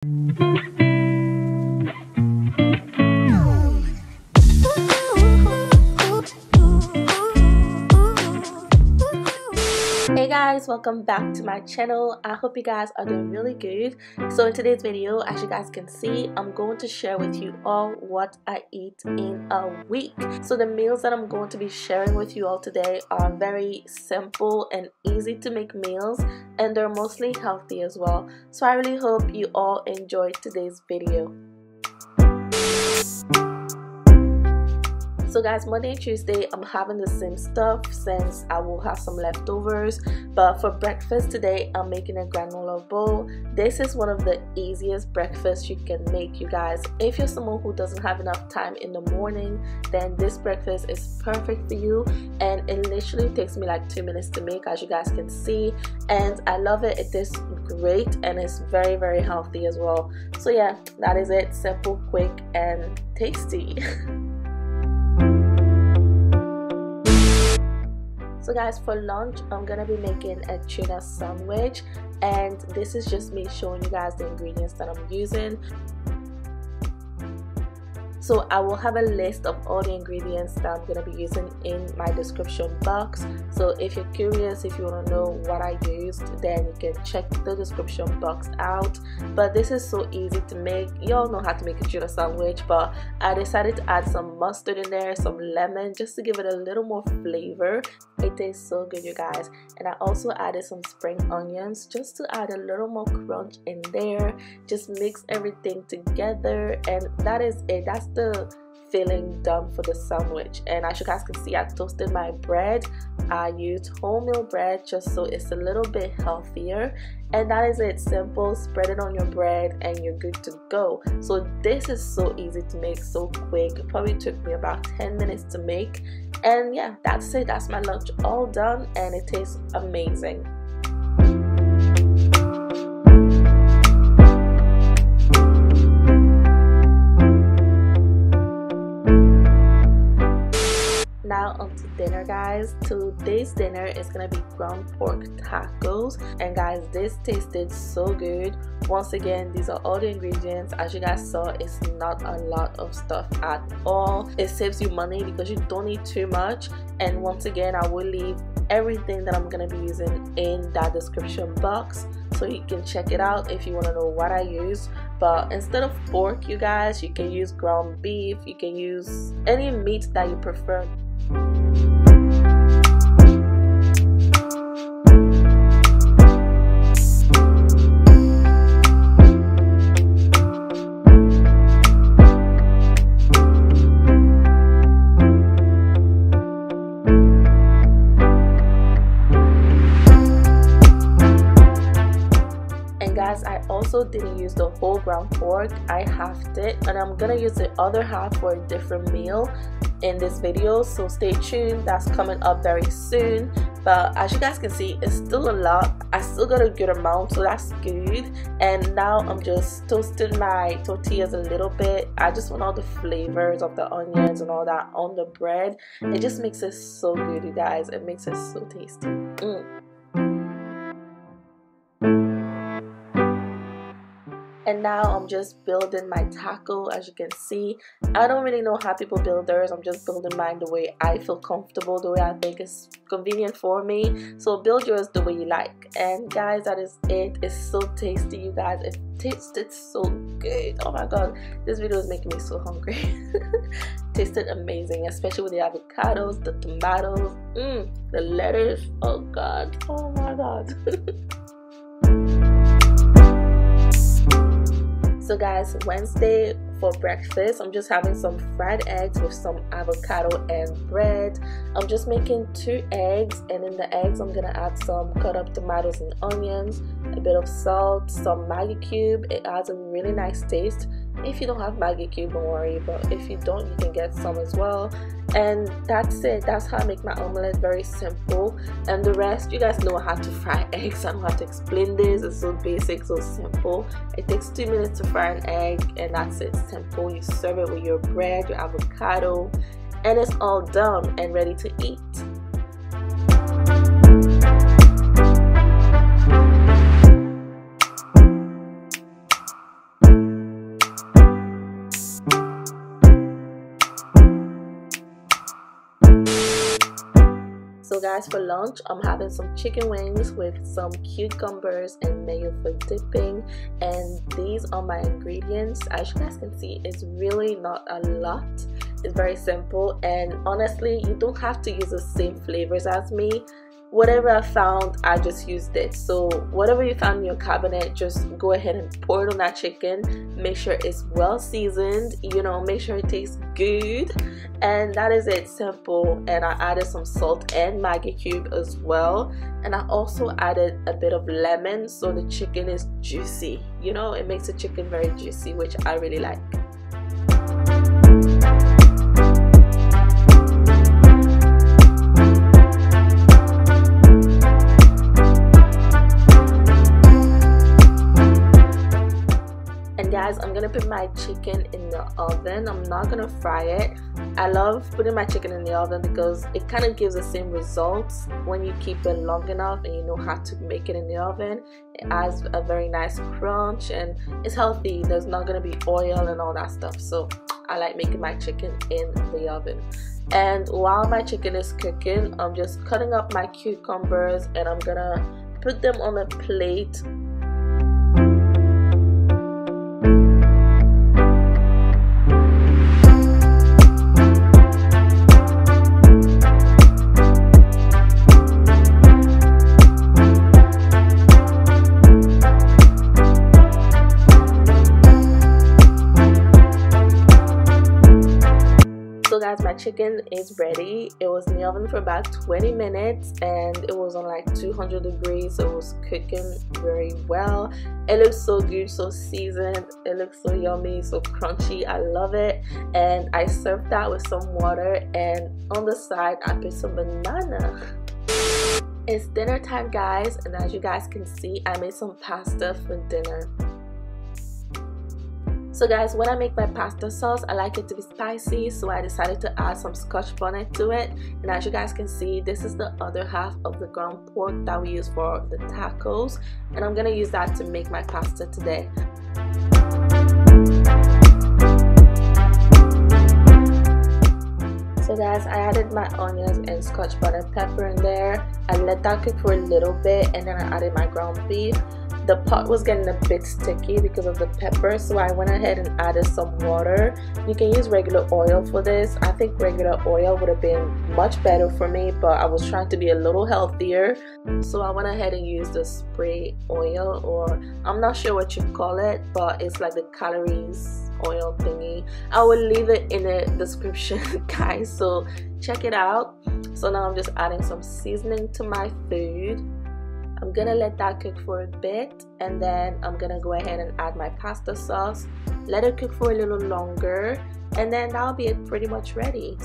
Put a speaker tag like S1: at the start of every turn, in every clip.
S1: Hey guys, welcome back to my channel. I hope you guys are doing really good. So in today's video, as you guys can see, I'm going to share with you all what I eat in a week. So the meals that I'm going to be sharing with you all today are very simple and easy to make meals, and they're mostly healthy as well. So I really hope you all enjoyed today's video. So guys, Monday and Tuesday I'm having the same stuff since I will have some leftovers, but for breakfast today I'm making a granola bowl. This is one of the easiest breakfasts you can make, you guys. If you're someone who doesn't have enough time in the morning, then this breakfast is perfect for you, and it literally takes me like 2 minutes to make, as you guys can see, and I love it. It tastes great and it's very healthy as well. So yeah, that is it. Simple, quick and tasty. So guys, for lunch I'm gonna be making a tuna sandwich, and this is just me showing you guys the ingredients that I'm using. So I will have a list of all the ingredients that I'm going to be using in my description box. So if you're curious, if you want to know what I used, then you can check the description box out. But this is so easy to make. You all know how to make a tuna sandwich, but I decided to add some mustard in there, some lemon, just to give it a little more flavor. It tastes so good, you guys. And I also added some spring onions just to add a little more crunch in there. Just mix everything together, and that is it. That's the filling done for the sandwich. And as you guys can see, I toasted my bread. I used wholemeal bread just so it's a little bit healthier, and that is it. Simple. Spread it on your bread and you're good to go. So this is so easy to make, so quick. It probably took me about 10 minutes to make, and yeah, that's it. That's my lunch all done, and it tastes amazing. Now on to dinner, guys. Today's dinner is gonna be ground pork tacos, and guys, this tasted so good. Once again, these are all the ingredients. As you guys saw, it's not a lot of stuff at all. It saves you money because you don't need too much. And once again, I will leave everything that I'm gonna be using in that description box, so you can check it out if you want to know what I use. But instead of pork, you guys, you can use ground beef. You can use any meat that you prefer. I also didn't use the whole ground pork. I halved it, and I'm gonna use the other half for a different meal in this video, so stay tuned. That's coming up very soon. But as you guys can see, it's still a lot. I still got a good amount, so that's good. And now I'm just toasting my tortillas a little bit. I just want all the flavors of the onions and all that on the bread. It just makes it so good, you guys. It makes it so tasty. And now I'm just building my taco. As you can see, I don't really know how people build theirs. I'm just building mine the way I feel comfortable, the way I think is convenient for me. So build yours the way you like. And guys, that is it. It's so tasty, you guys. It tasted so good. Oh my god, this video is making me so hungry. Tasted amazing, especially with the avocados, the tomatoes, the lettuce. Oh god, oh my god. So guys, Wednesday for breakfast, I'm just having some fried eggs with some avocado and bread. I'm just making 2 eggs, and in the eggs I'm gonna add some cut up tomatoes and onions, a bit of salt, some Maggi cube. It adds a really nice taste. If you don't have Maggi cube, don't worry, but if you don't, you can get some as well. And that's it. That's how I make my omelette. Very simple. And the rest, you guys know how to fry eggs. I don't have to explain this. It's so basic, so simple. It takes 2 minutes to fry an egg, and that's it. Simple. You serve it with your bread, your avocado, and it's all done and ready to eat. So guys, for lunch I'm having some chicken wings with some cucumbers and mayo for dipping, and these are my ingredients. As you guys can see, it's really not a lot. It's very simple, and honestly you don't have to use the same flavors as me. Whatever I found, I just used it. So whatever you found in your cabinet, just go ahead and pour it on that chicken. Make sure it's well seasoned, you know, make sure it tastes good, and that is it. Simple. And I added some salt and Maggi cube as well, and I also added a bit of lemon so the chicken is juicy. You know, it makes the chicken very juicy, which I really like. Guys, I'm gonna put my chicken in the oven. I'm not gonna fry it. I love putting my chicken in the oven because it kind of gives the same results when you keep it long enough and you know how to make it in the oven. It adds a very nice crunch and it's healthy. There's not gonna be oil and all that stuff, so I like making my chicken in the oven. And while my chicken is cooking, I'm just cutting up my cucumbers and I'm gonna put them on a plate. Guys, my chicken is ready. It was in the oven for about 20 minutes and it was on like 200 degrees, so it was cooking very well. It looks so good, so seasoned. It looks so yummy, so crunchy. I love it. And I served that with some water, and on the side I put some banana. It's dinner time, guys, and as you guys can see, I made some pasta for dinner. So guys, when I make my pasta sauce, I like it to be spicy, so I decided to add some scotch bonnet to it. And as you guys can see, this is the other half of the ground pork that we use for the tacos, and I'm gonna use that to make my pasta today. So guys, I added my onions and scotch bonnet pepper in there. I let that cook for a little bit, and then I added my ground beef. The pot was getting a bit sticky because of the pepper, so I went ahead and added some water. You can use regular oil for this. I think regular oil would have been much better for me, but I was trying to be a little healthier, so I went ahead and used the spray oil, or I'm not sure what you call it, but it's like the calories oil thingy. I will leave it in the description, guys, so check it out. So now I'm just adding some seasoning to my food. I'm gonna let that cook for a bit, and then I'm gonna go ahead and add my pasta sauce, let it cook for a little longer, and then that'll be it, pretty much ready.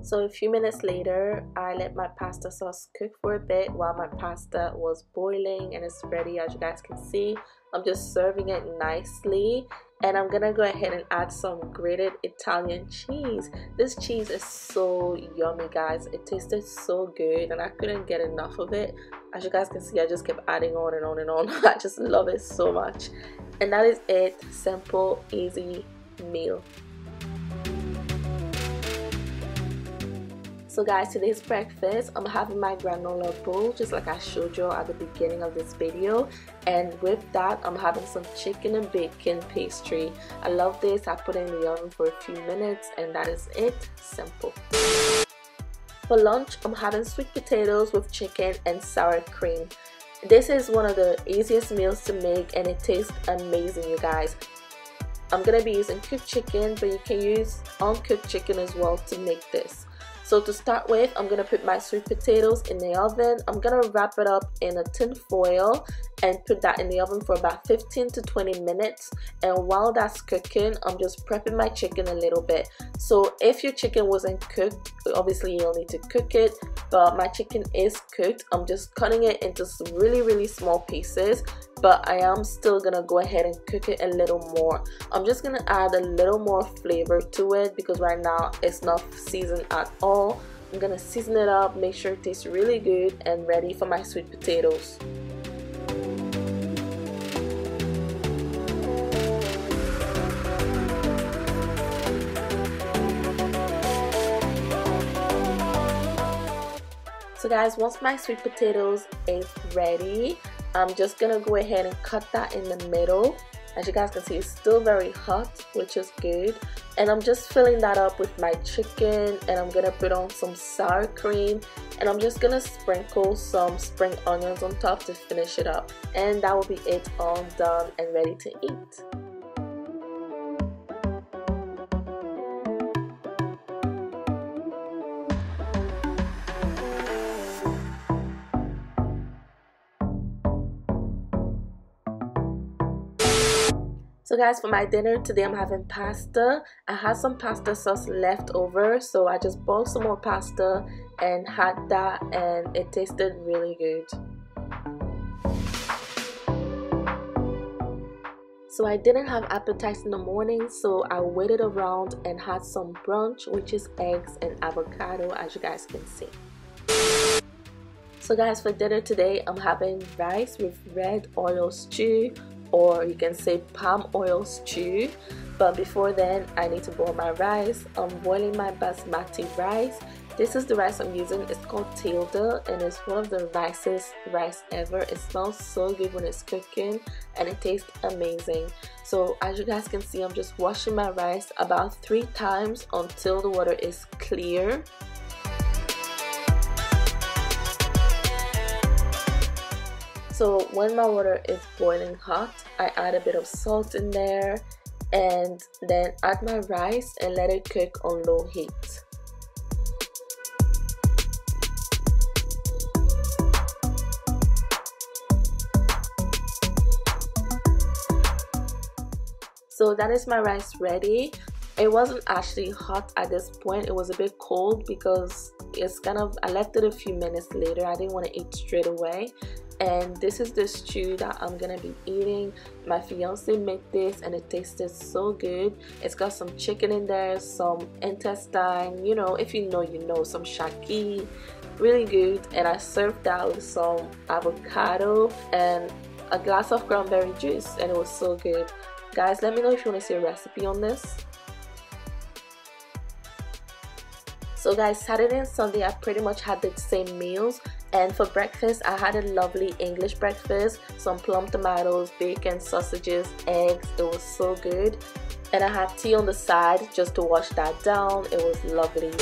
S1: So a few minutes later, I let my pasta sauce cook for a bit while my pasta was boiling, and it's ready. As you guys can see, I'm just serving it nicely, and I'm gonna go ahead and add some grated Italian cheese. This cheese is so yummy, guys. It tasted so good and I couldn't get enough of it. As you guys can see, I just kept adding on and on and on. I just love it so much. And that is it. Simple, easy meal. So guys, today's breakfast, I'm having my granola bowl just like I showed you at the beginning of this video, and with that I'm having some chicken and bacon pastry. I love this. I put it in the oven for a few minutes, and that is it. Simple. For lunch, I'm having sweet potatoes with chicken and sour cream. This is one of the easiest meals to make, and it tastes amazing, you guys. I'm gonna be using cooked chicken, but you can use uncooked chicken as well to make this. So to start with, I'm gonna put my sweet potatoes in the oven. I'm gonna wrap it up in a tin foil and put that in the oven for about 15 to 20 minutes. And while that's cooking, I'm just prepping my chicken a little bit. So if your chicken wasn't cooked, obviously you'll need to cook it, but my chicken is cooked. I'm just cutting it into some really small pieces, but I am still gonna go ahead and cook it a little more. I'm just gonna add a little more flavor to it because right now it's not seasoned at all. I'm gonna season it up, make sure it tastes really good and ready for my sweet potatoes. So guys, once my sweet potatoes is ready, I'm just gonna go ahead and cut that in the middle. As you guys can see, it's still very hot, which is good. And I'm just filling that up with my chicken, and I'm gonna put on some sour cream, and I'm just gonna sprinkle some spring onions on top to finish it up. And that will be it, all done and ready to eat. So guys, for my dinner today I'm having pasta. I had some pasta sauce left over, so I just boiled some more pasta and had that, and it tasted really good. So I didn't have appetite in the morning, so I waited around and had some brunch, which is eggs and avocado, as you guys can see. So guys, for dinner today I'm having rice with red oil stew, or you can say palm oil stew. But before then, I need to boil my rice. I'm boiling my basmati rice. This is the rice I'm using. It's called Tilda, and it's one of the nicest rice ever. It smells so good when it's cooking, and it tastes amazing. So as you guys can see, I'm just washing my rice about 3 times until the water is clear. So when my water is boiling hot, I add a bit of salt in there and then add my rice and let it cook on low heat. So that is my rice ready. It wasn't actually hot at this point. It was a bit cold because it's kind of, I left it a few minutes later. I didn't want to eat straight away. And this is the stew that I'm gonna be eating. My fiance made this and it tasted so good. It's got some chicken in there, some intestine, you know, if you know, you know, some shaki, really good. And I served that with some avocado and a glass of cranberry juice, and it was so good. Guys, let me know if you want to see a recipe on this. So guys, Saturday and Sunday I pretty much had the same meals, and for breakfast I had a lovely English breakfast, some plum tomatoes, bacon, sausages, eggs. It was so good. And I had tea on the side just to wash that down. It was lovely.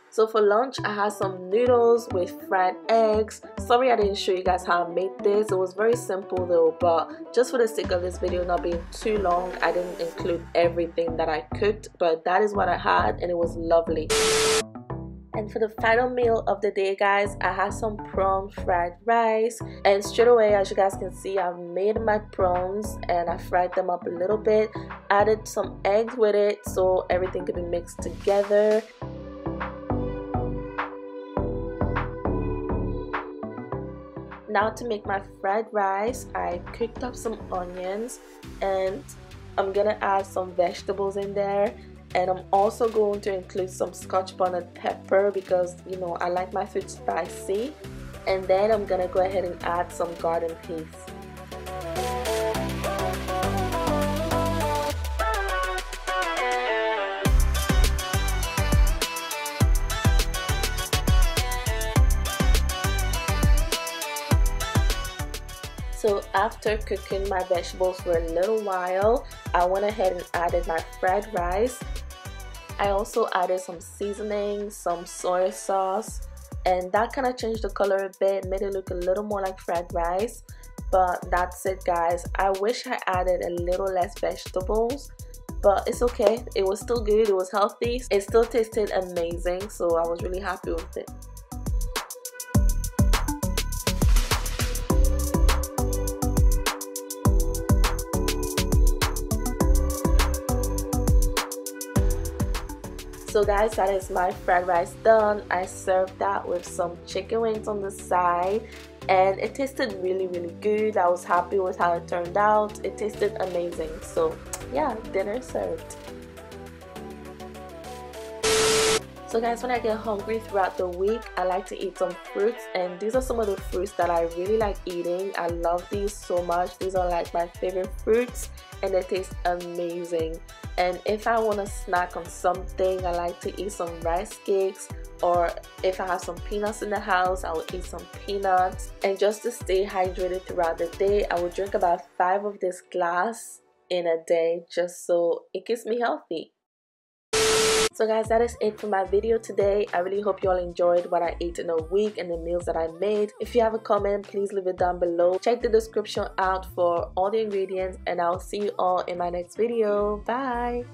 S1: So for lunch I had some noodles with fried eggs. Sorry I didn't show you guys how I made this. It was very simple though, but just for the sake of this video not being too long, I didn't include everything that I cooked, but that is what I had and it was lovely. And for the final meal of the day, guys, I had some prawn fried rice, and straight away, as you guys can see, I've made my prawns and I fried them up a little bit, added some eggs with it so everything could be mixed together. Now to make my fried rice, I cooked up some onions and I'm gonna add some vegetables in there. And I'm also going to include some scotch bonnet pepper because, you know, I like my food spicy. And then I'm gonna go ahead and add some garden peas. So after cooking my vegetables for a little while, I went ahead and added my fried rice. I also added some seasoning, some soy sauce, and that kind of changed the color a bit, made it look a little more like fried rice. But that's it, guys. I wish I added a little less vegetables, but it's okay. It was still good, it was healthy, it still tasted amazing, so I was really happy with it. So guys, that is my fried rice done. I served that with some chicken wings on the side, and it tasted really good. I was happy with how it turned out. It tasted amazing. So yeah, dinner served. So guys, when I get hungry throughout the week, I like to eat some fruits, and these are some of the fruits that I really like eating. I love these so much. These are like my favorite fruits, and they taste amazing. And if I want to snack on something, I like to eat some rice cakes, or if I have some peanuts in the house, I will eat some peanuts. And just to stay hydrated throughout the day, I will drink about 5 of this glass in a day, just so it keeps me healthy. So guys, that is it for my video today. I really hope you all enjoyed what I ate in a week and the meals that I made. If you have a comment, please leave it down below. Check the description out for all the ingredients, and I'll see you all in my next video. Bye!